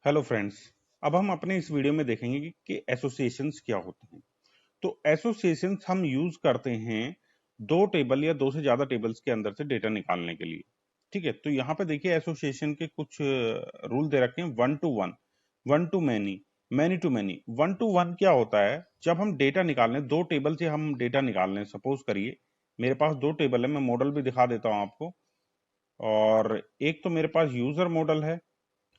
Hello friends. अब हम अपने इस वीडियो में देखेंगे कि एसोसिएशंस क्या होते हैं। तो एसोसिएशंस हम यूज करते हैं दो टेबल या दो से ज्यादा टेबल्स के अंदर से डेटा निकालने के लिए। ठीक है, तो यहाँ पे देखिए एसोसिएशन के कुछ रूल दे रखे हैं। One to one, one to many, many to many. One to one क्या होता है? जब हम डेटा निकालने, दो टेबल से हम डेटा निकालने, सपोज करिए मेरे पास दो टेबल है, मैं मॉडल भी दिखा देता हूँ आपको। और एक तो मेरे पास यूजर मॉडल है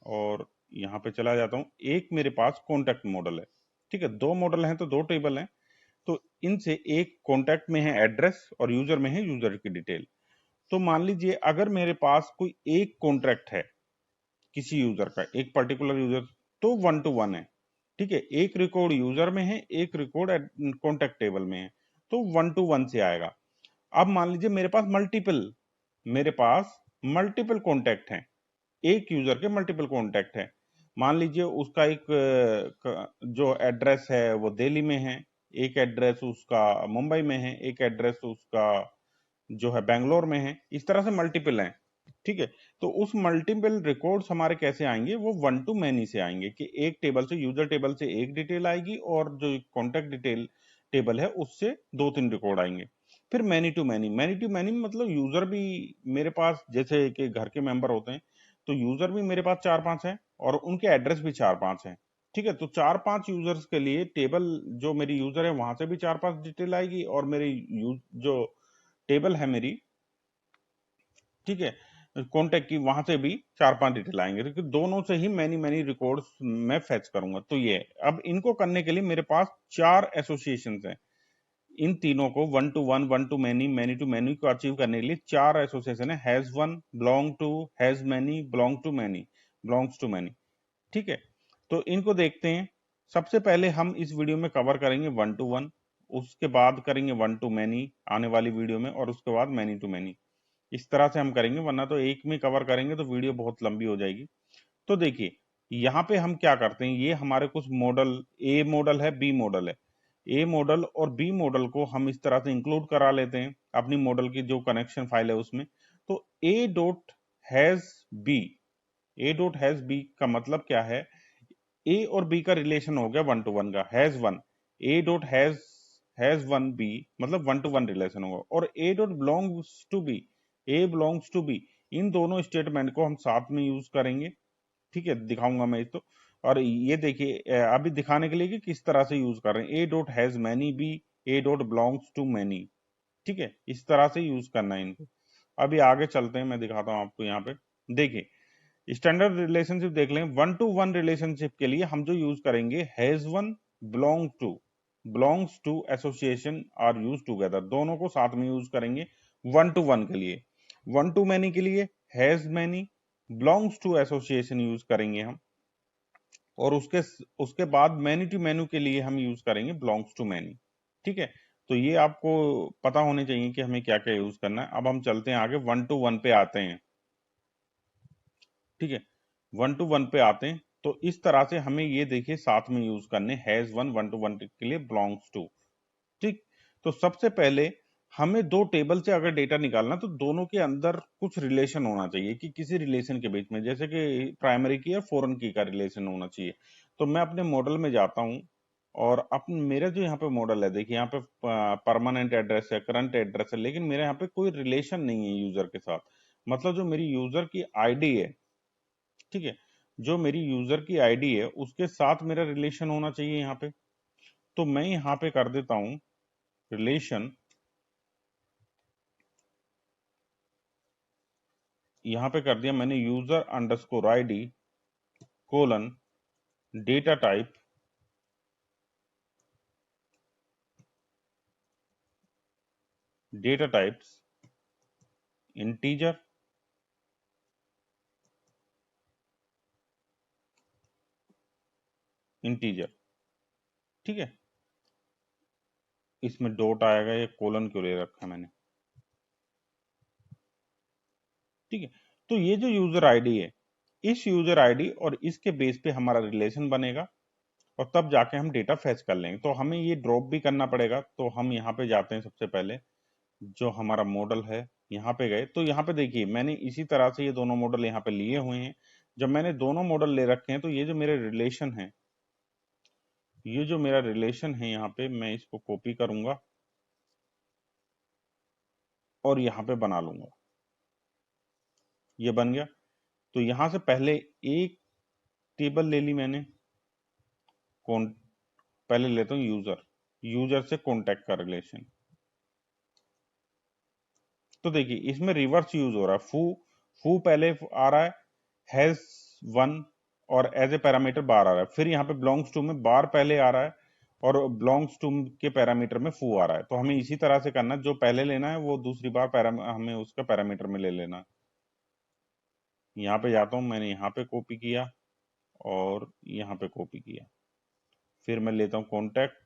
और यहाँ पे चला जाता हूँ, एक मेरे पास कॉन्टैक्ट मॉडल है। ठीक है, दो मॉडल हैं तो दो टेबल हैं। तो इनसे एक कॉन्टैक्ट में है एड्रेस और यूजर में है यूजर की डिटेल। तो मान लीजिए अगर मेरे पास कोई एक कॉन्ट्रैक्ट है किसी यूजर का, एक पर्टिकुलर यूजर, तो वन टू वन है। ठीक है, एक रिकॉर्ड यूजर में है, एक रिकॉर्ड कॉन्टैक्ट टेबल में है, तो वन टू वन से आएगा। अब मान लीजिए मेरे पास मल्टीपल कॉन्टैक्ट हैं, एक यूजर के मल्टीपल कॉन्टैक्ट है। मान लीजिए उसका एक जो एड्रेस है वो दिल्ली में है, एक एड्रेस उसका मुंबई में है, एक एड्रेस उसका जो है बेंगलोर में है। इस तरह से मल्टीपल हैं। ठीक है, तो उस मल्टीपल रिकॉर्ड्स हमारे कैसे आएंगे? वो वन टू मैनी से आएंगे कि एक टेबल से, यूजर टेबल से एक डिटेल आएगी और जो कॉन्टैक्ट डिटेल टेबल है उससे दो तीन रिकॉर्ड आएंगे। फिर many to many, many to many मतलब यूजर भी मेरे पास, जैसे कि घर के मेंबर होते हैं, तो यूजर भी मेरे पास चार पांच हैं और उनके एड्रेस भी चार पांच हैं। ठीक है, तो चार पांच यूजर्स के लिए टेबल, जो मेरी यूजर है वहां से भी चार पांच डिटेल आएगी और मेरी जो टेबल है मेरी, ठीक है, कॉन्टेक्ट की, वहां से भी चार पांच डिटेल आएंगे, क्योंकि दोनों से ही मैनी मैनी रिकॉर्ड्स मैं फेच करूंगा। तो ये अब इनको करने के लिए मेरे पास चार एसोसिएशंस हैं। इन तीनों को, one to one, one to many, many to many को अचीव करने के लिए चार एसोसिएशन है। Has one, belong to, has many, belong to many, belongs to many. ठीक है, तो इनको देखते हैं। सबसे पहले हम इस वीडियो में कवर करेंगे वन टू वन, उसके बाद करेंगे वन टू मैनी आने वाली वीडियो में, और उसके बाद मैनी टू मैनी। इस तरह से हम करेंगे, वरना तो एक में कवर करेंगे तो वीडियो बहुत लंबी हो जाएगी। तो देखिए यहाँ पे हम क्या करते हैं, ये हमारे कुछ मॉडल, ए मॉडल है, बी मॉडल है। ए मॉडल और बी मॉडल को हम इस तरह से इंक्लूड करा लेते हैं अपनी मॉडल की जो कनेक्शन फाइल है उसमें। तो ए dot has B, A dot has B का मतलब क्या है? ए और बी का रिलेशन हो गया वन टू वन का, has one, a dot has one b, मतलब वन टू वन रिलेशन होगा। और a dot belongs to b, a belongs to b, इन दोनों स्टेटमेंट को हम साथ में यूज करेंगे। ठीक है, दिखाऊंगा मैं तो। और ये देखिए अभी दिखाने के लिए कि किस तरह से यूज कर रहे हैं। A dot has many B, A dot belongs to many. ठीक है, इस तरह से यूज करना है इनको। अभी आगे चलते हैं, मैं दिखाता हूं आपको। यहाँ पे देखिए स्टैंडर्ड रिलेशनशिप देख लें। वन टू वन रिलेशनशिप के लिए हम जो यूज करेंगे, has one, belong to, belongs to association are use together, दोनों को साथ में यूज करेंगे वन टू वन के लिए। वन टू मैनी के लिए has many, belongs to association use करेंगे हम। और उसके बाद मैनी टू मैनू के लिए हम यूज करेंगे बिलोंग्स टू मैनी। ठीक है, तो ये आपको पता होने चाहिए कि हमें क्या क्या यूज करना है। अब हम चलते हैं आगे, वन टू वन पे आते हैं। ठीक है, वन टू वन पे आते हैं। तो इस तरह से हमें ये देखिए साथ में यूज करने, has one, one to one के लिए बिलोंग्स टू। ठीक, तो सबसे पहले हमें दो टेबल से अगर डेटा निकालना, तो दोनों के अंदर कुछ रिलेशन होना चाहिए, कि किसी रिलेशन के बीच में, जैसे कि प्राइमरी की या फॉरेन की का रिलेशन होना चाहिए। तो मैं अपने मॉडल में जाता हूँ और अपने, मेरा जो यहाँ पे मॉडल है, देखिए यहाँ पे परमानेंट एड्रेस है, करंट एड्रेस है, लेकिन मेरे यहाँ पे कोई रिलेशन नहीं है यूजर के साथ। मतलब जो मेरी यूजर की आईडी है, ठीक है, जो मेरी यूजर की आईडी है उसके साथ मेरा रिलेशन होना चाहिए यहाँ पे। तो मैं यहाँ पे कर देता हूँ रिलेशन, यहाँ पे कर दिया मैंने user underscore ID colon data type, data types integer, integer. ठीक है, इसमें डॉट आएगा, ये कोलन क्यों ले रखा है मैंने? ठीक है, तो ये जो यूजर आईडी है, इस यूजर आईडी और इसके बेस पे हमारा रिलेशन बनेगा और तब जाके हम डेटा फैच कर लेंगे। तो हमें ये ड्रॉप भी करना पड़ेगा। तो हम यहाँ पे जाते हैं, सबसे पहले जो हमारा मॉडल है यहाँ पे गए। तो यहाँ पे देखिए मैंने इसी तरह से ये दोनों मॉडल यहाँ पे लिए हुए हैं। जब मैंने दोनों मॉडल ले रखे हैं तो ये जो मेरे रिलेशन है, ये जो मेरा रिलेशन है यहाँ पे, मैं इसको कॉपी करूंगा और यहाँ पे बना लूंगा। ये बन गया। तो यहां से पहले एक टेबल ले ली मैंने, कौन पहले लेता हूं यूजर, यूजर से कॉन्टैक्ट का रिलेशन। तो देखिए इसमें रिवर्स यूज हो रहा है, फू फू पहले आ रहा है, हैज वन और एज ए पैरामीटर बार आ रहा है, फिर यहाँ पे बिलोंग्स टू में बार पहले आ रहा है और बिलोंग्स टू के पैरामीटर में फू आ रहा है। तो हमें इसी तरह से करना है, जो पहले लेना है वो दूसरी बार हमें उसका पैरामीटर में ले लेना है। यहाँ पे जाता हूँ, मैंने यहाँ पे कॉपी किया और यहाँ पे कॉपी किया, फिर मैं लेता हूँ कॉन्टैक्ट,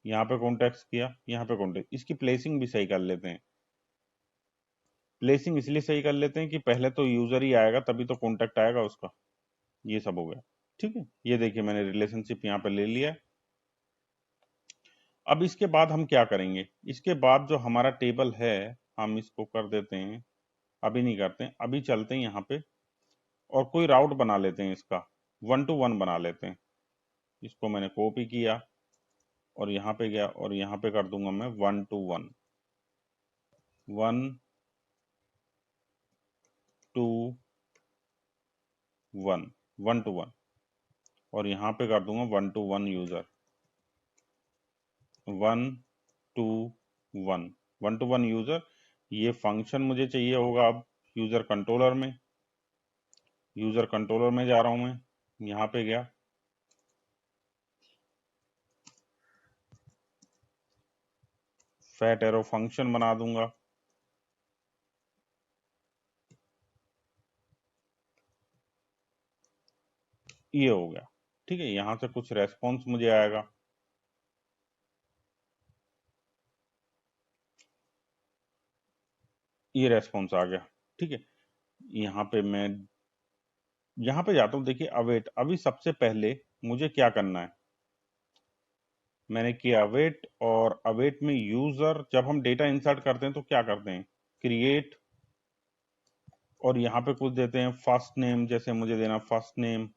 यहाँ पे कॉन्टैक्ट किया, यहाँ पे कॉन्टैक्ट। इसकी प्लेसिंग भी सही कर लेते हैं। प्लेसिंग इसलिए सही कर लेते हैं कि पहले तो यूजर ही आएगा तभी तो कॉन्टैक्ट आएगा उसका। ये सब हो गया, ठीक है। ये देखिए मैंने रिलेशनशिप यहाँ पे ले लिया। अब इसके बाद हम क्या करेंगे, इसके बाद जो हमारा टेबल है हम इसको कर देते हैं, अभी नहीं करते हैं, अभी चलते हैं यहाँ पे और कोई राउट बना लेते हैं, इसका 1 to 1 बना लेते हैं। इसको मैंने कॉपी किया और यहाँ पे गया और यहाँ पे कर दूंगा मैं 1 to 1, 1 to 1, 1 to 1 और यहाँ पे कर दूंगा 1 to 1 user, 1 to 1, 1 to 1 user. ये फंक्शन मुझे चाहिए होगा अब यूजर कंट्रोलर में, यूजर कंट्रोलर में जा रहा हूं मैं, यहाँ पे गया, फैट एरो फंक्शन बना दूंगा। ये हो गया, ठीक है। यहां से कुछ रेस्पॉन्स मुझे आएगा, ये रेस्पॉन्स आ गया, ठीक है। यहाँ पे मैं यहाँ पे जाता हूँ, देखिए अवेट। अभी सबसे पहले मुझे क्या करना है, मैंने किया अवेट, और अवेट में यूजर, जब हम डेटा इंसर्ट करते हैं तो क्या करते हैं, क्रिएट, और यहाँ पे कुछ देते हैं फर्स्ट नेम, जैसे मुझे देना फर्स्ट नेम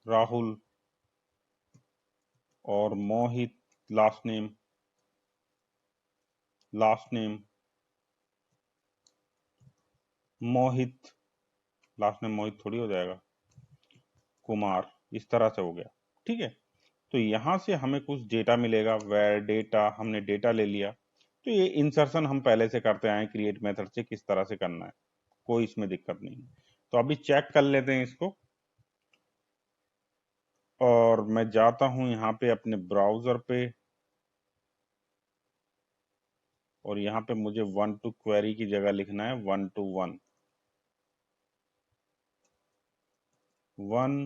राहुल और मोहित, लास्ट नेम, लास्ट नेम मोहित, लास्ट नेम मोहित थोड़ी हो जाएगा, कुमार, इस तरह से हो गया, ठीक है। तो यहां से हमें कुछ डेटा मिलेगा, वेर डेटा, हमने डेटा ले लिया। तो ये इंसर्शन हम पहले से करते आए क्रिएट मेथड से, किस तरह से करना है, कोई इसमें दिक्कत नहीं है। तो अभी चेक कर लेते हैं इसको, और मैं जाता हूं यहाँ पे अपने ब्राउजर पे, और यहाँ पे मुझे 1 to क्वेरी की जगह लिखना है 1 to 1, 1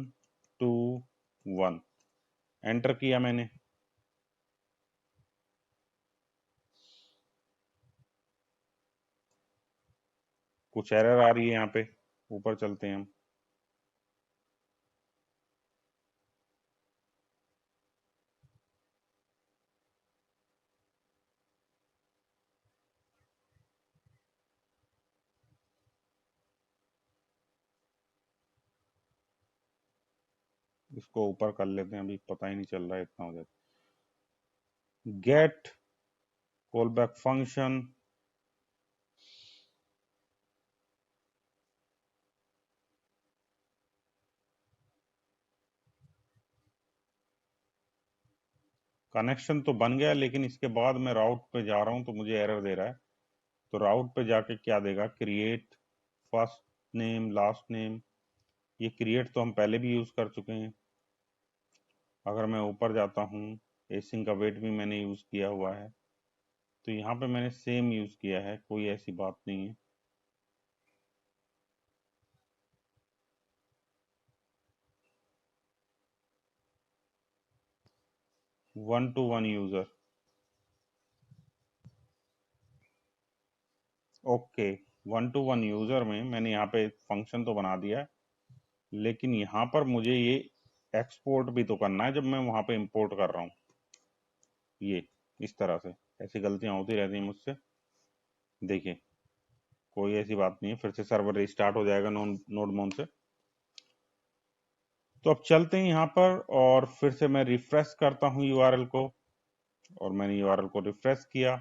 to 1, एंटर किया मैंने। कुछ एरर आ रही है यहाँ पे, ऊपर चलते हैं हम। इसको ऊपर कर लेते हैं, अभी पता ही नहीं चल रहा है इतना हो जाता। Get call back function, connection तो बन गया, लेकिन इसके बाद मैं राउट पे जा रहा हूँ तो मुझे एरर दे रहा है। तो राउट पे जाके क्या देगा, create first name last name, ये क्रिएट तो हम पहले भी यूज कर चुके हैं। अगर मैं ऊपर जाता हूँ, एसिंक अवेट भी मैंने यूज किया हुआ है, तो यहाँ पे मैंने सेम यूज किया है, कोई ऐसी बात नहीं है। One to one user, okay. 1 to 1 user में मैंने यहाँ पे फंक्शन तो बना दिया है, लेकिन यहाँ पर मुझे ये एक्सपोर्ट भी तो करना है जब मैं वहां पे इंपोर्ट कर रहा हूँ। ये इस तरह से, ऐसी गलतियां होती रहती हैं मुझसे। देखिए कोई ऐसी बात नहीं है, फिर से सर्वर रिस्टार्ट हो जाएगा नोड मोन से। तो अब चलते हैं यहाँ पर और फिर से मैं रिफ्रेश करता हूँ यूआरएल को, और मैंने यूआरएल को रिफ्रेश किया,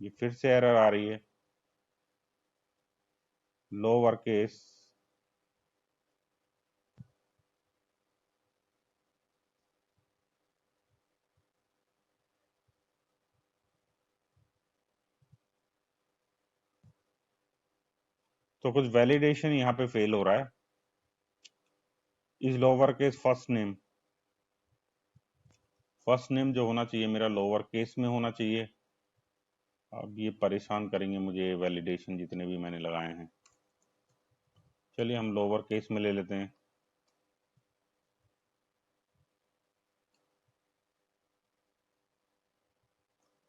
ये फिर से एरर आ रही है, लोअर केस। तो कुछ वैलिडेशन यहाँ पे फेल हो रहा है। Is lower case first name जो होना चाहिए मेरा लोअर केस में होना चाहिए। अब ये परेशान करेंगे मुझे वैलिडेशन जितने भी मैंने लगाए हैं। चलिए हम लोअर केस में ले लेते हैं।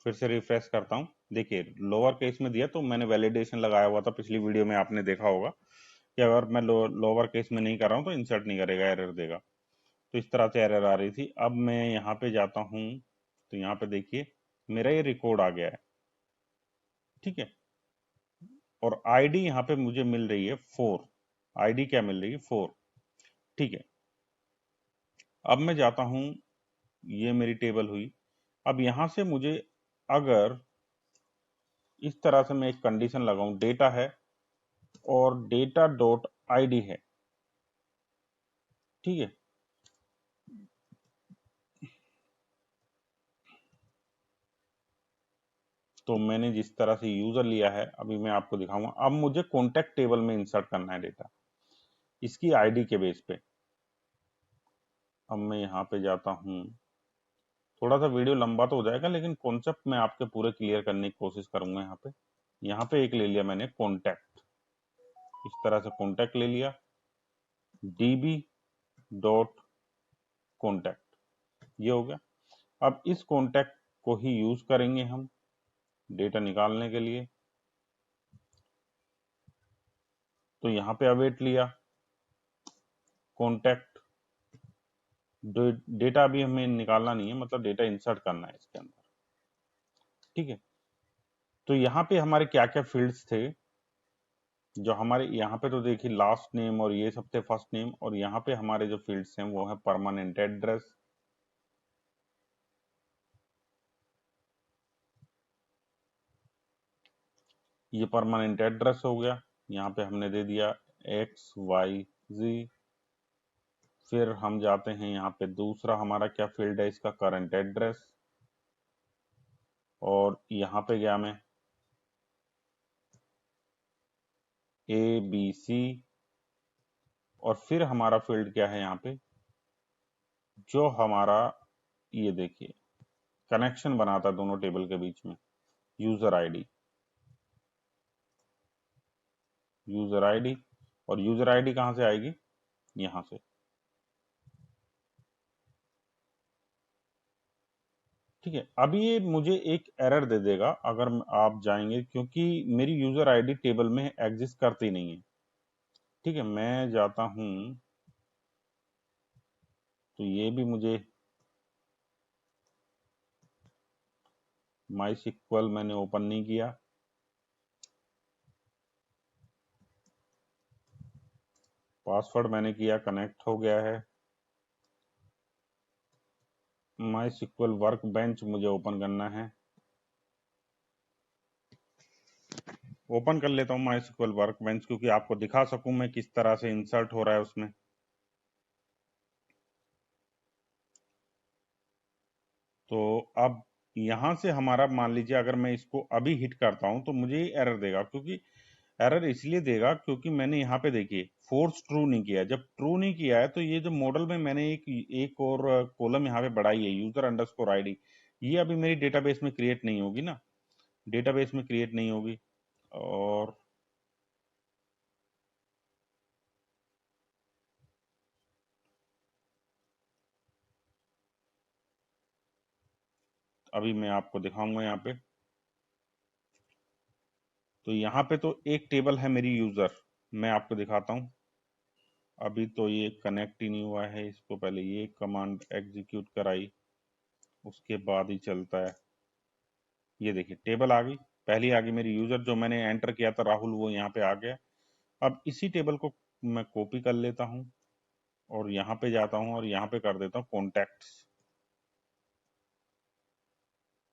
फिर से रिफ्रेश करता हूँ। देखिए लोअर केस में दिया, तो मैंने वैलिडेशन लगाया हुआ था, पिछली वीडियो में आपने देखा होगा कि अगर मैं लोअर केस में नहीं कर रहा हूँ तो इंसर्ट नहीं करेगा, एरर देगा। तो इस तरह से एरर आ रही थी। अब मैं यहाँ पे जाता हूँ, तो यहाँ पे देखिए मेरा ये रिकॉर्ड आ गया है, ठीक है। और आईडी यहाँ पे मुझे मिल रही है 4। आईडी क्या मिल रही है? 4, ठीक है। अब मैं जाता हूँ, ये मेरी टेबल हुई। अब यहां से मुझे अगर इस तरह से मैं एक कंडीशन लगाऊं, डेटा है और डेटा डॉट आईडी है, ठीक है। तो मैंने जिस तरह से यूजर लिया है, अभी मैं आपको दिखाऊंगा। अब मुझे कॉन्टेक्ट टेबल में इंसर्ट करना है डेटा, इसकी आईडी के बेस पे। अब मैं यहाँ पे जाता हूँ, थोड़ा सा वीडियो लंबा तो हो जाएगा, लेकिन कॉन्सेप्ट मैं आपके पूरे क्लियर करने की कोशिश करूंगा। यहाँ पे एक ले लिया मैंने कॉन्टैक्ट, इस तरह से कॉन्टैक्ट ले लिया, डीबी डॉट कॉन्टैक्ट, ये हो गया। अब इस कॉन्टैक्ट को ही यूज करेंगे हम डेटा निकालने के लिए। तो यहाँ पे अवेट लिया कॉन्टैक्ट, डेटा अभी हमें निकालना नहीं है, मतलब डेटा इंसर्ट करना है इसके अंदर, ठीक है। तो यहाँ पे हमारे क्या क्या फील्ड्स थे, जो हमारे यहाँ पे तो देखिए लास्ट नेम और ये सब थे, फर्स्ट नेम। और यहाँ पे हमारे जो फील्ड्स हैं वो है परमानेंट एड्रेस, ये परमानेंट एड्रेस हो गया। यहाँ पे हमने दे दिया XYZ। फिर हम जाते हैं यहाँ पे, दूसरा हमारा क्या फील्ड है इसका, करंट एड्रेस। और यहाँ पे गया मैं ABC। और फिर हमारा फील्ड क्या है यहाँ पे, जो हमारा, ये देखिए कनेक्शन बनाता है दोनों टेबल के बीच में, यूजर आईडी। यूजर आईडी, और यूजर आईडी कहाँ से आएगी, यहाँ से, ठीक है। अभी ये मुझे एक एरर दे देगा अगर आप जाएंगे, क्योंकि मेरी यूजर आईडी टेबल में एग्जिस्ट करती नहीं है, ठीक है। मैं जाता हूं, तो ये भी मुझे माई सिक्वल मैंने ओपन नहीं किया, पासवर्ड मैंने किया, कनेक्ट हो गया है। माई सिक्वल वर्क बेंच मुझे ओपन करना है, ओपन कर लेता हूँ माई सिक्वल वर्क बेंच, क्योंकि आपको दिखा सकूं मैं किस तरह से इंसर्ट हो रहा है उसमें। तो अब यहां से हमारा, मान लीजिए अगर मैं इसको अभी हिट करता हूं तो मुझे एरर देगा, क्योंकि एरर इसलिए देगा क्योंकि मैंने यहाँ पे देखिए फोर्स ट्रू नहीं किया। जब ट्रू नहीं किया है तो ये जो मॉडल में मैंने एक और कॉलम यहाँ पे बढ़ाई है, यूजर अंडरस्कोर आईडी, ये अभी मेरी डेटाबेस में क्रिएट नहीं होगी ना, डेटाबेस में क्रिएट नहीं होगी। और अभी मैं आपको दिखाऊंगा यहाँ पे। तो यहाँ पे तो एक टेबल है मेरी यूजर, मैं आपको दिखाता हूँ। अभी तो ये कनेक्ट ही नहीं हुआ है, इसको पहले ये कमांड एग्जीक्यूट कराई, उसके बाद ही चलता है। ये देखिए टेबल आ गई, पहली आ गई मेरी यूजर, जो मैंने एंटर किया था राहुल, वो यहाँ पे आ गया। अब इसी टेबल को मैं कॉपी कर लेता हूँ और यहाँ पे जाता हूँ और यहाँ पे कर देता हूँ कॉन्टैक्ट्स।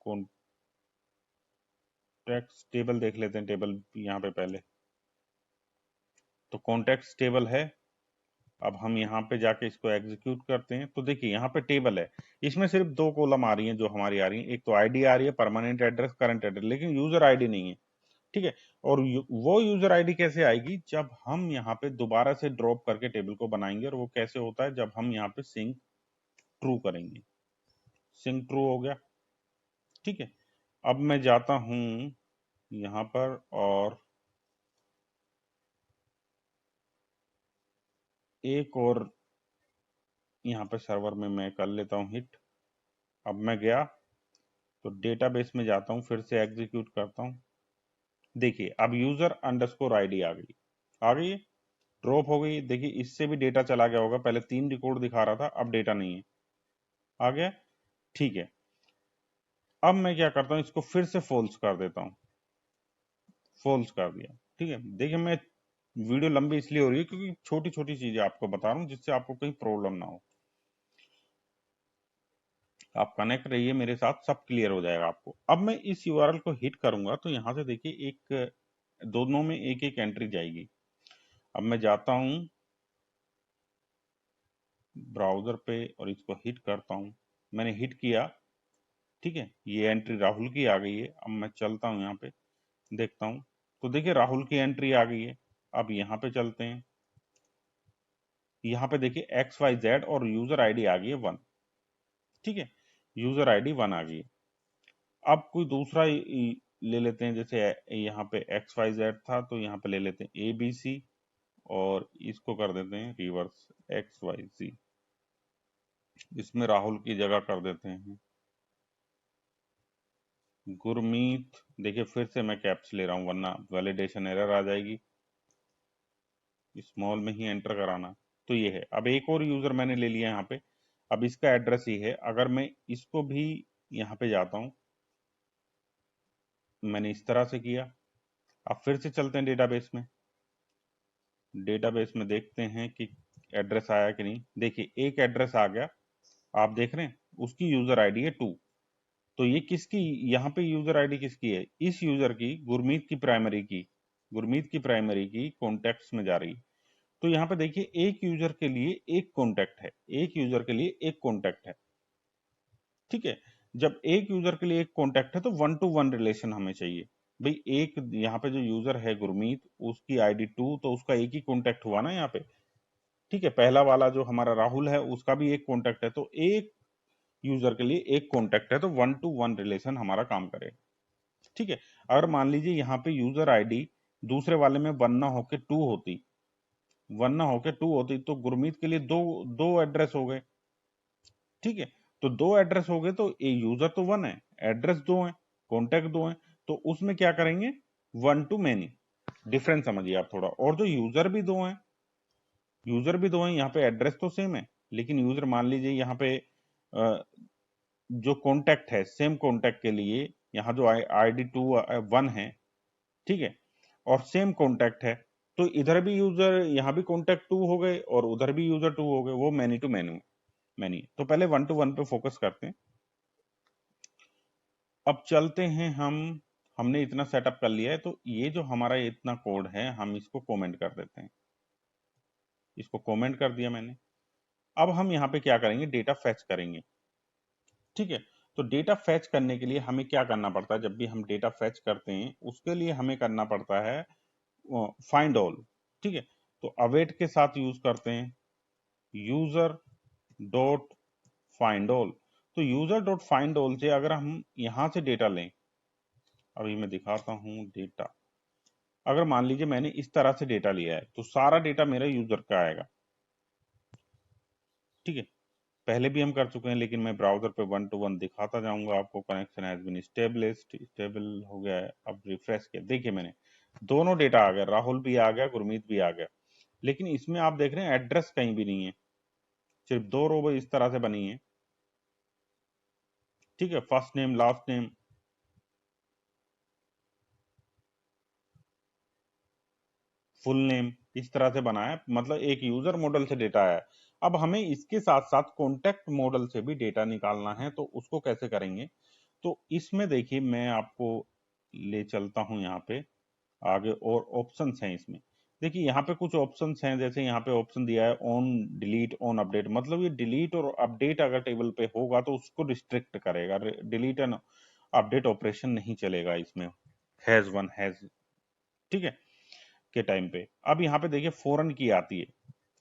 कॉन्टैक्ट्स टेबल देख लेते हैं, टेबल यहाँ पे पहले तो कॉन्टैक्ट्स टेबल है। अब हम यहाँ पे जाके इसको एग्जीक्यूट करते हैं तो देखिए यहाँ पे टेबल है, इसमें सिर्फ दो कॉलम आ रही हैं जो हमारी आ रही हैं, एक तो आईडी आ रही है, परमानेंट एड्रेस, करंट एड्रेस, लेकिन यूजर आईडी नहीं है। ठीक है, और वो यूजर आईडी कैसे आएगी, जब हम यहाँ पे दोबारा से ड्रॉप करके टेबल को बनाएंगे, और वो कैसे होता है, जब हम यहाँ पे सिंक ट्रू करेंगे। सिंक ट्रू हो गया। ठीक है, अब मैं जाता हूं यहाँ पर और एक और यहाँ पे सर्वर में मैं कर लेता हूँ हिट। अब मैं गया तो डेटाबेस में जाता हूँ, फिर से एग्जीक्यूट करता हूँ। देखिए अब यूजर अंडरस्कोर आईडी आ गई, आ गई है, ड्रॉप हो गई। देखिए इससे भी डेटा चला गया होगा, पहले 3 रिकॉर्ड दिखा रहा था, अब डेटा नहीं है, आ गया। ठीक है, अब मैं क्या करता हूँ, इसको फिर से फॉल्स कर देता हूँ, फॉल्स कर दिया। ठीक है, देखिए मैं वीडियो लंबी इसलिए हो रही है क्योंकि छोटी छोटी चीजें आपको बता रहा हूँ जिससे आपको कहीं प्रॉब्लम ना हो। आप कनेक्ट रहिए मेरे साथ, सब क्लियर हो जाएगा आपको। अब मैं इस यूआरएल को हिट करूंगा तो यहाँ से देखिए एक दोनों में एक एक एंट्री जाएगी। अब मैं जाता हूं ब्राउजर पे और इसको हिट करता हूं, मैंने हिट किया। ठीक है, ये एंट्री राहुल की आ गई है। अब मैं चलता हूं यहाँ पे देखता हूं तो देखिए राहुल की एंट्री आ गई है। अब यहाँ पे चलते हैं, यहाँ पे देखिए XYZ और यूजर आईडी आ गई है 1। ठीक है, यूजर आईडी 1 आ गई है। अब कोई दूसरा ले लेते हैं, जैसे यहाँ पे XYZ था तो यहाँ पे ले लेते हैं ABC और इसको कर देते हैं रिवर्स XYZ, इसमें राहुल की जगह कर देते हैं गुरमीत। देखिए फिर से मैं कैप्स ले रहा हूँ वरना वैलिडेशन एरर आ जाएगी, स्मॉल में ही एंटर कराना। तो ये है, अब एक और यूजर मैंने ले लिया यहाँ पे। अब इसका एड्रेस ये है, अगर मैं इसको भी यहाँ पे जाता हूँ, मैंने इस तरह से किया। अब फिर से चलते हैं डेटाबेस में, डेटाबेस में देखते हैं कि एड्रेस आया कि नहीं। देखिए एक एड्रेस आ गया, आप देख रहे हैं, उसकी यूजर आईडी है 2। तो ये किसकी, यहाँ पे यूजर आईडी किसकी है, इस यूजर की, गुरमीत की प्राइमरी की, गुरमीत की प्राइमरी की कॉन्टेक्ट्स में जा रही है। तो यहाँ पे देखिए एक यूजर के लिए एक कॉन्टेक्ट है, एक यूजर के लिए एक कॉन्टेक्ट है। ठीक है, जब एक यूजर के लिए एक कॉन्टेक्ट है तो 1 to 1 रिलेशन हमें चाहिए। भाई एक यहाँ पे जो यूजर है गुरमीत, उसकी आईडी 2, तो उसका एक ही कॉन्टेक्ट हुआ ना यहाँ पे। ठीक है, पहला वाला जो हमारा राहुल है उसका भी एक कॉन्टेक्ट है, तो एक यूजर के लिए एक कॉन्टेक्ट है, तो 1 to 1 रिलेशन हमारा काम करेगा। ठीक है, अगर मान लीजिए यहाँ पे यूजर आईडी दूसरे वाले में 1 ना होके 2 होती, 1 ना होके 2 होती, तो गुरमीत के लिए दो दो एड्रेस हो गए। ठीक है, तो दो एड्रेस हो गए, तो ये यूजर तो 1 है, एड्रेस 2 है, कॉन्टेक्ट 2 है, तो उसमें क्या करेंगे, 1 to many। डिफरेंस समझिए आप थोड़ा। और जो यूजर भी 2 हैं, यूजर भी 2 हैं, यहाँ पे एड्रेस तो सेम है, लेकिन यूजर मान लीजिए यहाँ पे जो कॉन्टेक्ट है, सेम कॉन्टेक्ट के लिए यहाँ जो आईडी 1 है, ठीक है, और सेम कॉन्टेक्ट है, तो इधर भी यूजर, यहाँ भी कॉन्टेक्ट 2 हो गए और उधर भी यूजर 2 हो गए, वो मैनी टू मैनी, मैनी। तो पहले 1 to 1 पे फोकस करते हैं। अब चलते हैं हमने इतना सेटअप कर लिया है, तो ये जो हमारा इतना कोड है, हम इसको कमेंट कर देते हैं। इसको कमेंट कर दिया मैंने। अब हम यहाँ पे क्या करेंगे, डेटा फैच करेंगे। ठीक है, तो डेटा फैच करने के लिए हमें क्या करना पड़ता है, जब भी हम डेटा फैच करते हैं उसके लिए हमें करना पड़ता है फाइंड ऑल। ठीक है, तो अवेट के साथ यूज करते हैं यूजर डॉट फाइंड ऑल। तो यूजर डॉट फाइंड ऑल से अगर हम यहां से डेटा लें, अभी मैं दिखाता हूं डेटा। अगर मान लीजिए मैंने इस तरह से डेटा लिया है तो सारा डेटा मेरा यूजर का आएगा। ठीक है, पहले भी हम कर चुके हैं, लेकिन मैं ब्राउजर पे 1 to 1 दिखाता जाऊंगा आपको। कनेक्शन हैज बीन स्टेबलिश्ड, स्टेबल हो गया है। अब रिफ्रेश किया, देखिए मैंने दोनों डेटा आ गया, राहुल भी आ गया, गुरमीत भी आ गया, लेकिन इसमें आप देख रहे हैं एड्रेस कहीं भी नहीं है, सिर्फ दो रो इस तरह से बनी है। ठीक है, first name last name, full name, इस तरह से बनाया, मतलब एक यूजर मॉडल से डेटा आया। अब हमें इसके साथ साथ कॉन्टेक्ट मॉडल से भी डेटा निकालना है, तो उसको कैसे करेंगे? तो इसमें देखिए मैं आपको ले चलता हूं यहाँ पे आगे, और ऑप्शंस हैं इसमें। देखिए यहाँ पे कुछ ऑप्शंस हैं, जैसे यहाँ पे ऑप्शन दिया है ऑन डिलीट ऑन अपडेट, मतलब ये डिलीट और अपडेट अगर टेबल पे होगा तो उसको रिस्ट्रिक्ट करेगा, डिलीट एंड अपडेट ऑपरेशन नहीं चलेगा इसमें, हैज वन हैज, ठीक है, के टाइम पे। अब यहाँ पे देखिए फॉरेन की आती है।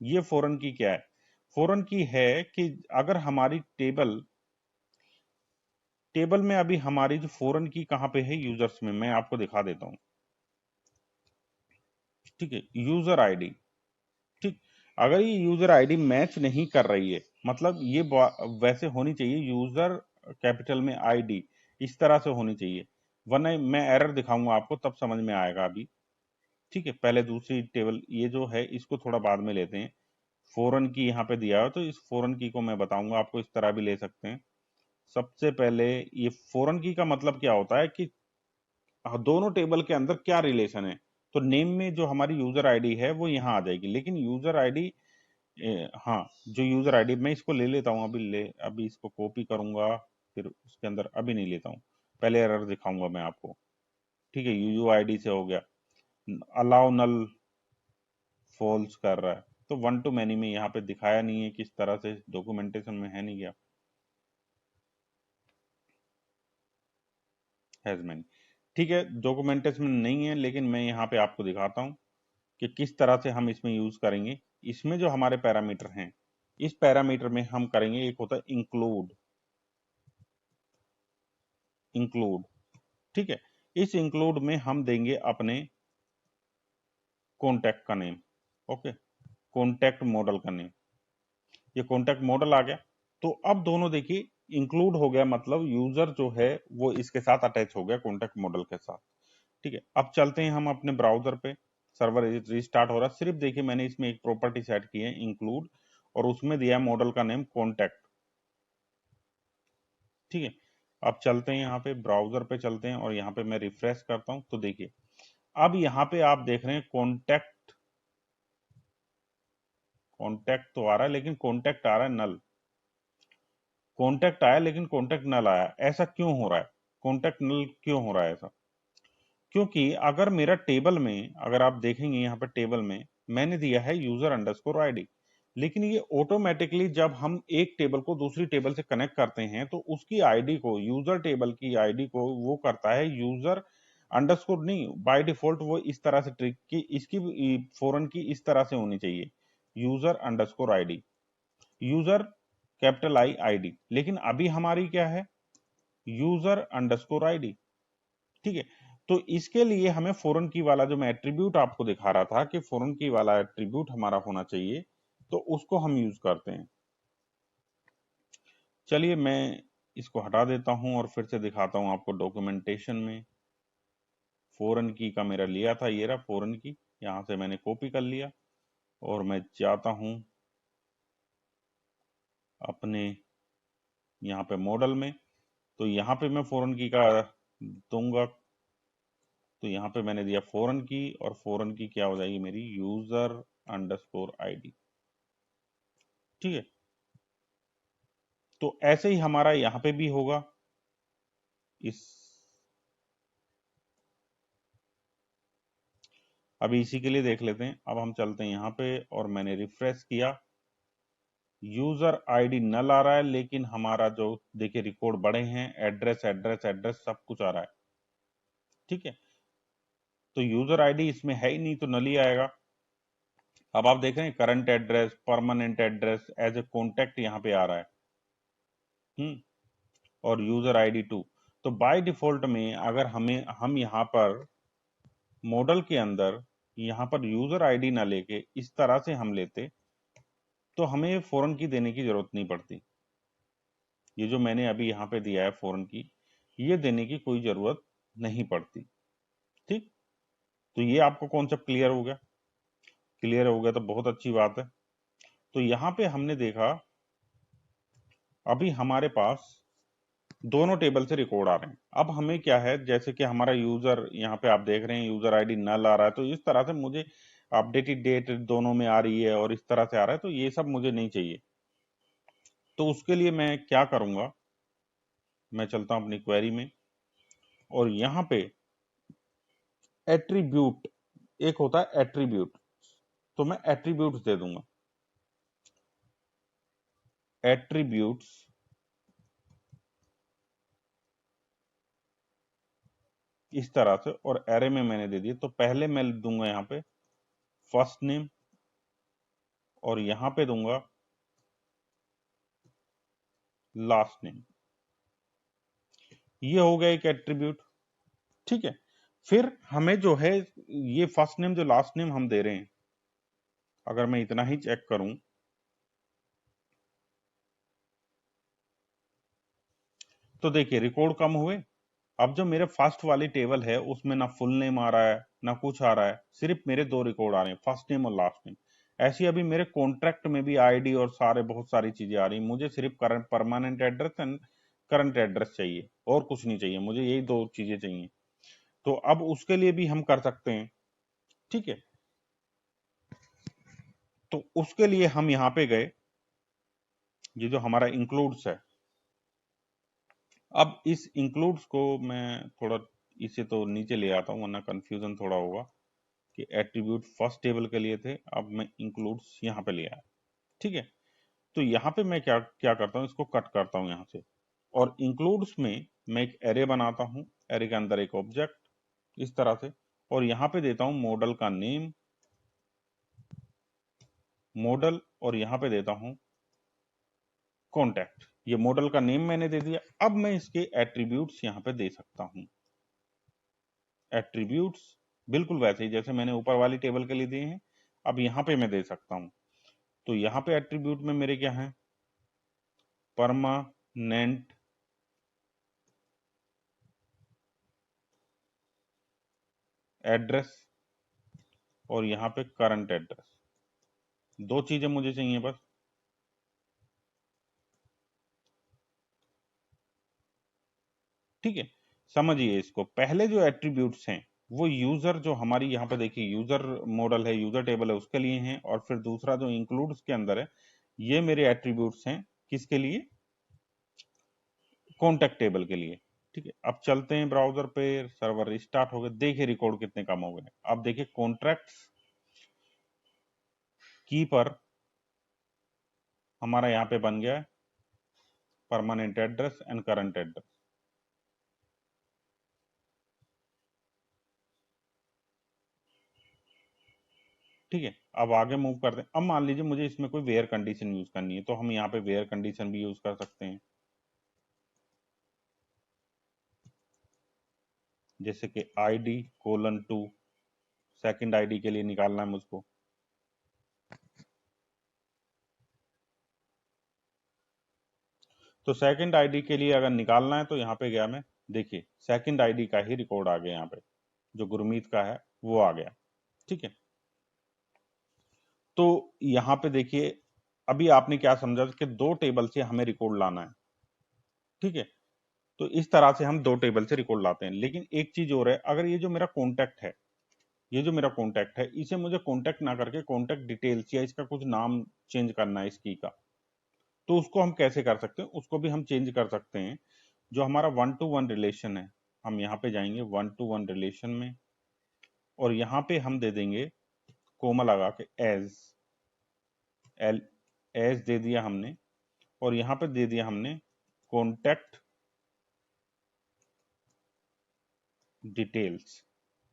ये फॉरेन की क्या है? फॉरेन की है कि अगर हमारी टेबल में अभी हमारी जो फॉरेन की कहाँ पे है, यूजर्स में, मैं आपको दिखा देता हूँ, ठीक है, यूजर आईडी, ठीक। अगर ये यूजर आईडी मैच नहीं कर रही है, मतलब ये वैसे होनी चाहिए यूजर कैपिटल में आईडी, इस तरह से होनी चाहिए, वरना मैं एरर दिखाऊंगा आपको तब समझ में आएगा अभी, ठीक है। पहले दूसरी टेबल ये जो है इसको थोड़ा बाद में लेते हैं। फॉरेन की यहाँ पे दिया है, तो इस फॉरेन की को मैं बताऊंगा आपको, इस तरह भी ले सकते हैं। सबसे पहले ये फॉरेन की का मतलब क्या होता है कि दोनों टेबल के अंदर क्या रिलेशन है। तो नेम में जो हमारी यूजर आईडी है वो यहाँ आ जाएगी, लेकिन यूजर आईडी, हाँ, जो यूजर आईडी मैं इसको ले लेता हूँ, अभी इसको कॉपी करूंगा, फिर उसके अंदर अभी नहीं लेता हूँ, पहले एरर दिखाऊंगा मैं आपको, ठीक है। यूयू आईडी से हो गया, अलाउ नल फॉल्स कर रहा है, तो वन टू मैनी में यहाँ पे दिखाया नहीं है, किस तरह से डॉक्यूमेंटेशन में है नहीं गया, हैज मैनी, ठीक है, डॉक्यूमेंटेशन में नहीं है, लेकिन मैं यहाँ पे आपको दिखाता हूँ कि किस तरह से हम इसमें यूज करेंगे। इसमें जो हमारे पैरामीटर हैं, इस पैरामीटर में हम करेंगे, एक होता है इंक्लूड, इंक्लूड, ठीक है। इस इंक्लूड में हम देंगे अपने कॉन्टैक्ट का नेम, ओके, कॉन्टैक्ट मॉडल का नेम, ये कॉन्टैक्ट मॉडल आ गया। तो अब दोनों देखिए इंक्लूड हो गया, मतलब यूजर जो है वो इसके साथ अटैच हो गया कॉन्टैक्ट मॉडल के साथ, ठीक है। अब चलते हैं हम अपने ब्राउजर पे, सर्वर रिस्टार्ट हो रहा है, सिर्फ देखिए मैंने इसमें एक प्रॉपर्टी सेट की है इंक्लूड, और उसमें दिया है मॉडल का नेम कॉन्टैक्ट, ठीक है। अब चलते हैं यहाँ पे ब्राउजर पे चलते हैं, और यहाँ पे मैं रिफ्रेश करता हूँ, तो देखिए अब यहाँ पे आप देख रहे हैं कॉन्टैक्ट, कॉन्टैक्ट तो आ रहा है लेकिन कॉन्टैक्ट आ रहा है नल, कॉन्टैक्ट आया लेकिन कॉन्टैक्ट नल आया, ऐसा क्यों हो रहा है? कॉन्टैक्ट नल क्यों हो रहा है ऐसा? क्योंकि अगर मेरा टेबल में, अगर आप देखेंगे यहाँ पे टेबल में मैंने दिया है यूजर अंडरस्कोर आईडी, लेकिन ये ऑटोमेटिकली जब हम एक टेबल को दूसरी टेबल से कनेक्ट करते हैं तो उसकी आईडी को, यूजर टेबल की आईडी को वो करता है यूजर अंडरस्कोर, नहीं बाय डिफॉल्ट वो इस तरह से ट्रिक की, इसकी फॉरेन की इस तरह से होनी चाहिए, user underscore ID, user capital I ID, लेकिन अभी हमारी क्या है, यूजर अंडरस्कोर आईडी, ठीक है। तो इसके लिए हमें फॉरेन की वाला जो मैं एट्रीब्यूट आपको दिखा रहा था कि फॉरेन की वाला एट्रीब्यूट हमारा होना चाहिए, तो उसको हम यूज करते हैं। चलिए मैं इसको हटा देता हूं और फिर से दिखाता हूं आपको डॉक्यूमेंटेशन में। फॉरेन की का मेरा लिया था, ये रहा फॉरेन की, यहां से मैंने कॉपी कर लिया, और मैं जाता हूं अपने यहाँ पे मॉडल में, तो यहाँ पे मैं फॉरेन की का दूंगा, तो यहाँ पे मैंने दिया फॉरेन की, और फॉरेन की क्या हो जाएगी मेरी, यूजर अंडरस्कोर आईडी, ठीक है। तो ऐसे ही हमारा यहाँ पे भी होगा, इस, अभी इसी के लिए देख लेते हैं। अब हम चलते हैं यहाँ पे, और मैंने रिफ्रेश किया, यूजर आईडी नल आ रहा है, लेकिन हमारा जो देखिए रिकॉर्ड बड़े हैं, एड्रेस एड्रेस एड्रेस सब कुछ आ रहा है, ठीक है। तो यूजर आईडी इसमें है ही नहीं, तो नल ही आएगा। अब आप देख रहे हैं current address, permanent address, as a contact यहाँ पे आ रहा है, और यूजर आईडी 2। तो बाय डिफॉल्ट में अगर हम यहाँ पर मॉडल के अंदर यहाँ पर यूजर आईडी ना लेके इस तरह से हम लेते, तो हमें फॉरेन की देने की जरूरत नहीं पड़ती। ये जो मैंने अभी यहाँ पे दिया है फॉरेन की, ये देने की कोई जरूरत नहीं पड़ती, ठीक। तो ये आपको कॉन्सेप्ट क्लियर हो गया? क्लियर हो गया तो बहुत अच्छी बात है। तो यहाँ पे हमने देखा अभी हमारे पास दोनों टेबल से रिकॉर्ड आ रहे हैं। अब हमें क्या है, जैसे कि हमारा यूजर यहाँ पे आप देख रहे हैं यूजर आईडी नल आ रहा है, तो इस तरह से मुझे अपडेटेड डेट दोनों में आ रही है और इस तरह से आ रहा है, तो ये सब मुझे नहीं चाहिए। तो उसके लिए मैं क्या करूंगा, मैं चलता हूं अपनी क्वेरी में और यहाँ पे एट्रीब्यूट, एक होता है एट्रीब्यूट, तो मैं एट्रीब्यूट्स दे दूंगा, एट्रीब्यूट्स इस तरह से, और एरे में मैंने दे दिया। तो पहले मैं दूंगा यहाँ पे फर्स्ट नेम और यहाँ पे दूंगा लास्ट नेम। ये हो गया एक एट्रीब्यूट, ठीक है। फिर हमें जो है ये फर्स्ट नेम जो लास्ट नेम हम दे रहे हैं, अगर मैं इतना ही चेक करूं तो देखिए रिकॉर्ड कम हुए। अब जो मेरे फर्स्ट वाली टेबल है उसमें ना फुल नेम आ रहा है ना कुछ आ रहा है, सिर्फ मेरे दो रिकॉर्ड आ रहे हैं, फर्स्ट नेम और लास्ट नेम। ऐसी अभी मेरे कॉन्ट्रैक्ट में भी आईडी और सारे बहुत सारी चीजें आ रही, मुझे सिर्फ current permanent address and current address चाहिए और कुछ नहीं चाहिए, मुझे यही दो चीजें चाहिए। तो अब उसके लिए भी हम कर सकते हैं, ठीक है। तो उसके लिए हम यहाँ पे गए, ये जो हमारा इंक्लूड्स है, अब इस इंक्लूड्स को मैं थोड़ा इसे तो नीचे ले आता हूं वरना कंफ्यूजन थोड़ा होगा कि एट्रीब्यूट फर्स्ट टेबल के लिए थे, अब मैं इंक्लूड्स यहाँ पे ले आया, ठीक है। तो यहाँ पे मैं क्या क्या करता हूँ, इसको कट करता हूँ यहाँ से, और इंक्लूड्स में मैं एक एरे बनाता हूँ, एरे के अंदर एक ऑब्जेक्ट इस तरह से, और यहाँ पे देता हूँ मॉडल का नेम, मॉडल, और यहाँ पे देता हूँ कॉन्टैक्ट। ये मॉडल का नेम मैंने दे दिया। अब मैं इसके एट्रीब्यूट्स यहाँ पे दे सकता हूँ, एट्रीब्यूट्स बिल्कुल वैसे ही जैसे मैंने ऊपर वाली टेबल के लिए दिए हैं, अब यहाँ पे मैं दे सकता हूँ। तो यहाँ पे एट्रीब्यूट में मेरे क्या है, परमानेंट एड्रेस और यहाँ पे करंट एड्रेस, दो चीजें मुझे चाहिए बस। ठीक है, समझिए इसको, पहले जो एट्रीब्यूट्स हैं वो यूजर, जो हमारी यहाँ पे देखिए यूजर मॉडल है, यूजर टेबल है, उसके लिए हैं, और फिर दूसरा जो इंक्लूड्स के अंदर है, ये मेरे एट्रीब्यूट्स हैं किसके लिए, कॉन्टेक्ट टेबल के लिए। ठीक है, अब चलते हैं ब्राउजर पे, सर्वर रिस्टार्ट हो गए, देखिए रिकॉर्ड कितने कम हो गए। अब देखिए कॉन्ट्रैक्ट्स की पर हमारा यहाँ पे बन गया है permanent address and current address. ठीक है, अब आगे मूव करते हैं। अब मान लीजिए मुझे इसमें कोई वेयर कंडीशन यूज करनी है, तो हम यहाँ पे वेयर कंडीशन भी यूज कर सकते हैं, जैसे कि ID:2 सेकंड आईडी के लिए निकालना है मुझको। तो सेकंड आईडी के लिए अगर निकालना है तो यहाँ पे गया मैं, देखिए सेकंड आईडी का ही रिकॉर्ड आ गया, यहाँ पे जो गुरमीत का है वो आ गया। ठीक है, तो यहाँ पे देखिए अभी आपने क्या समझा कि दो टेबल से हमें रिकॉर्ड लाना है। ठीक है, तो इस तरह से हम दो टेबल से रिकॉर्ड लाते हैं, लेकिन एक चीज और है, अगर ये जो मेरा कॉन्टैक्ट है, ये जो मेरा कॉन्टैक्ट है, इसे मुझे कॉन्टैक्ट ना करके कॉन्टैक्ट डिटेल्स या इसका कुछ नाम चेंज करना है इस की का, तो उसको हम कैसे कर सकते हैं, उसको भी हम चेंज कर सकते हैं। जो हमारा 1-to-1 रिलेशन है, हम यहाँ पे जाएंगे 1-to-1 रिलेशन में, और यहाँ पे हम दे देंगे कोमा लगा के एज, एल एज दे दिया हमने, और यहाँ पे दे दिया हमने कॉन्टैक्ट डिटेल्स।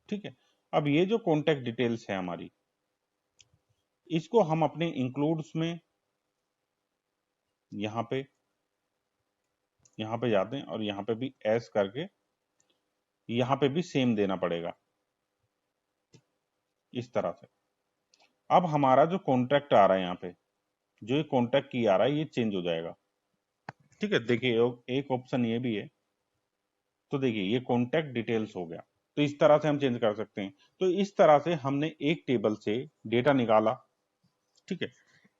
ठीक है, अब ये जो कॉन्टैक्ट डिटेल्स है हमारी, इसको हम अपने इंक्लूड्स में यहाँ पे जाते हैं, और यहाँ पे भी एस करके यहाँ पे भी सेम देना पड़ेगा इस तरह से। अब हमारा जो कॉन्ट्रैक्ट आ रहा है यहाँ पे, जो ये कॉन्ट्रैक्ट की आ रहा है, ये चेंज हो जाएगा। ठीक है, देखिए एक ऑप्शन ये भी है, तो देखिए ये कॉन्टैक्ट डिटेल्स हो गया, तो इस तरह से हम चेंज कर सकते हैं। तो इस तरह से हमने एक टेबल से डेटा निकाला। ठीक है,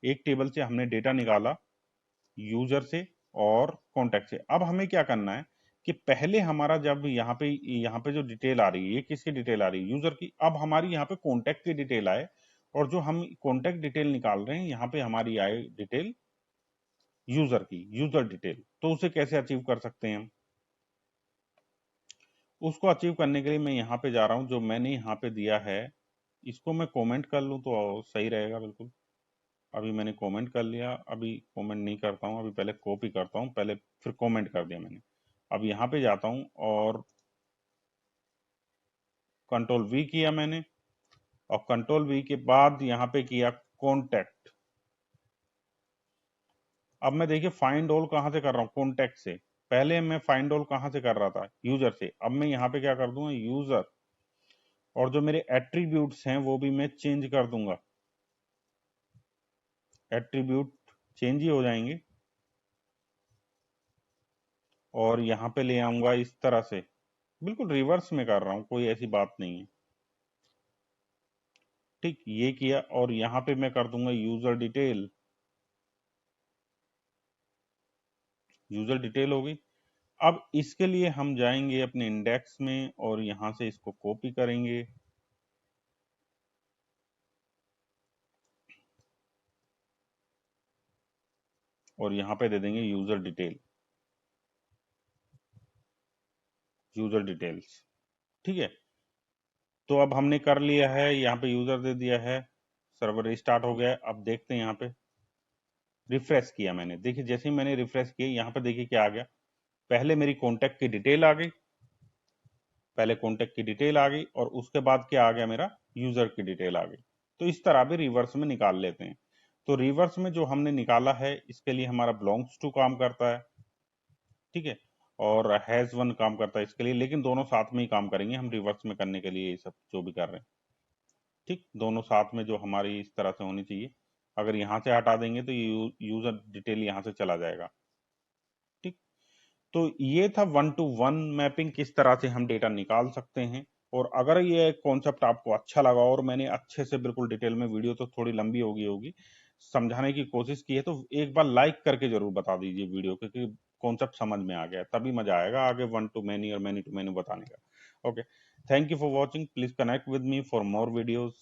एक टेबल से हमने डेटा निकाला यूजर से और कॉन्टैक्ट से। अब हमें क्या करना है कि पहले हमारा जब यहाँ पे जो डिटेल आ रही है, ये किसकी डिटेल आ रही है, यूजर की। अब हमारी यहाँ पे कॉन्टैक्ट की डिटेल आए और जो हम कॉन्टेक्ट डिटेल निकाल रहे हैं यहाँ पे हमारी आई डिटेल यूजर की, यूजर डिटेल। तो उसे कैसे अचीव कर सकते हैं हम? उसको अचीव करने के लिए मैं यहाँ पे जा रहा हूँ, जो मैंने यहाँ पे दिया है इसको मैं कमेंट कर लूँ तो सही रहेगा बिल्कुल। अभी मैंने कमेंट कर लिया, अभी कमेंट नहीं करता हूँ, अभी पहले कॉपी करता हूँ, पहले फिर कमेंट कर दिया मैंने। अब यहाँ पे जाता हूँ और कंट्रोल वी किया मैंने, और कंट्रोल वी के बाद यहाँ पे किया कॉन्टैक्ट। अब मैं देखिए फाइंड ऑल कहाँ से कर रहा हूँ? कॉन्टैक्ट से। पहले मैं फाइंड ऑल कहाँ से कर रहा था? यूजर से। अब मैं यहाँ पे क्या कर दूंगा? यूजर, और जो मेरे एट्रीब्यूट्स हैं वो भी मैं चेंज कर दूंगा। एट्रीब्यूट चेंज ही हो जाएंगे, और यहाँ पे ले आऊंगा इस तरह से। बिल्कुल रिवर्स में कर रहा हूँ, कोई ऐसी बात नहीं है। ठीक, ये किया, और यहाँ पे मैं कर दूंगा यूजर डिटेल। यूजर डिटेल हो गई। अब इसके लिए हम जाएंगे अपने इंडेक्स में और यहां से इसको कॉपी करेंगे, और यहाँ पे दे देंगे यूजर डिटेल, यूजर डिटेल्स। ठीक है, तो अब हमने कर लिया है, यहाँ पे यूजर दे दिया है, सर्वर रिस्टार्ट हो गया है। अब देखते हैं, यहाँ पे रिफ्रेश किया मैंने, देखिए जैसे ही मैंने रिफ्रेश किया यहाँ पे देखिए क्या आ गया। पहले मेरी कॉन्टेक्ट की डिटेल आ गई, पहले कॉन्टेक्ट की डिटेल आ गई, और उसके बाद क्या आ गया? मेरा यूजर की डिटेल आ गई। तो इस तरह भी रिवर्स में निकाल लेते हैं। तो रिवर्स में जो हमने निकाला है इसके लिए हमारा बिलोंग्स टू काम करता है, ठीक है, और हैज वन काम करता है इसके लिए, लेकिन दोनों साथ में ही काम करेंगे हम रिवर्स में करने के लिए, ये सब जो भी कर रहे हैं। ठीक, दोनों साथ में जो हमारी इस तरह से होनी चाहिए। अगर यहाँ से हटा देंगे तो यूजर डिटेल यहाँ से चला जाएगा। ठीक, तो ये था वन टू वन मैपिंग, किस तरह से हम डेटा निकाल सकते हैं। और अगर ये कॉन्सेप्ट आपको अच्छा लगा और मैंने अच्छे से बिल्कुल डिटेल में, वीडियो तो थोड़ी लंबी होगी होगी, समझाने की कोशिश की है, तो एक बार लाइक करके जरूर बता दीजिए वीडियो, क्योंकि कॉन्सेप्ट समझ में आ गया, तभी मजा आएगा आगे वन टू मैनी और मैनी टू मैनी बताने का। Okay, thank you for watching, please connect with me for more videos.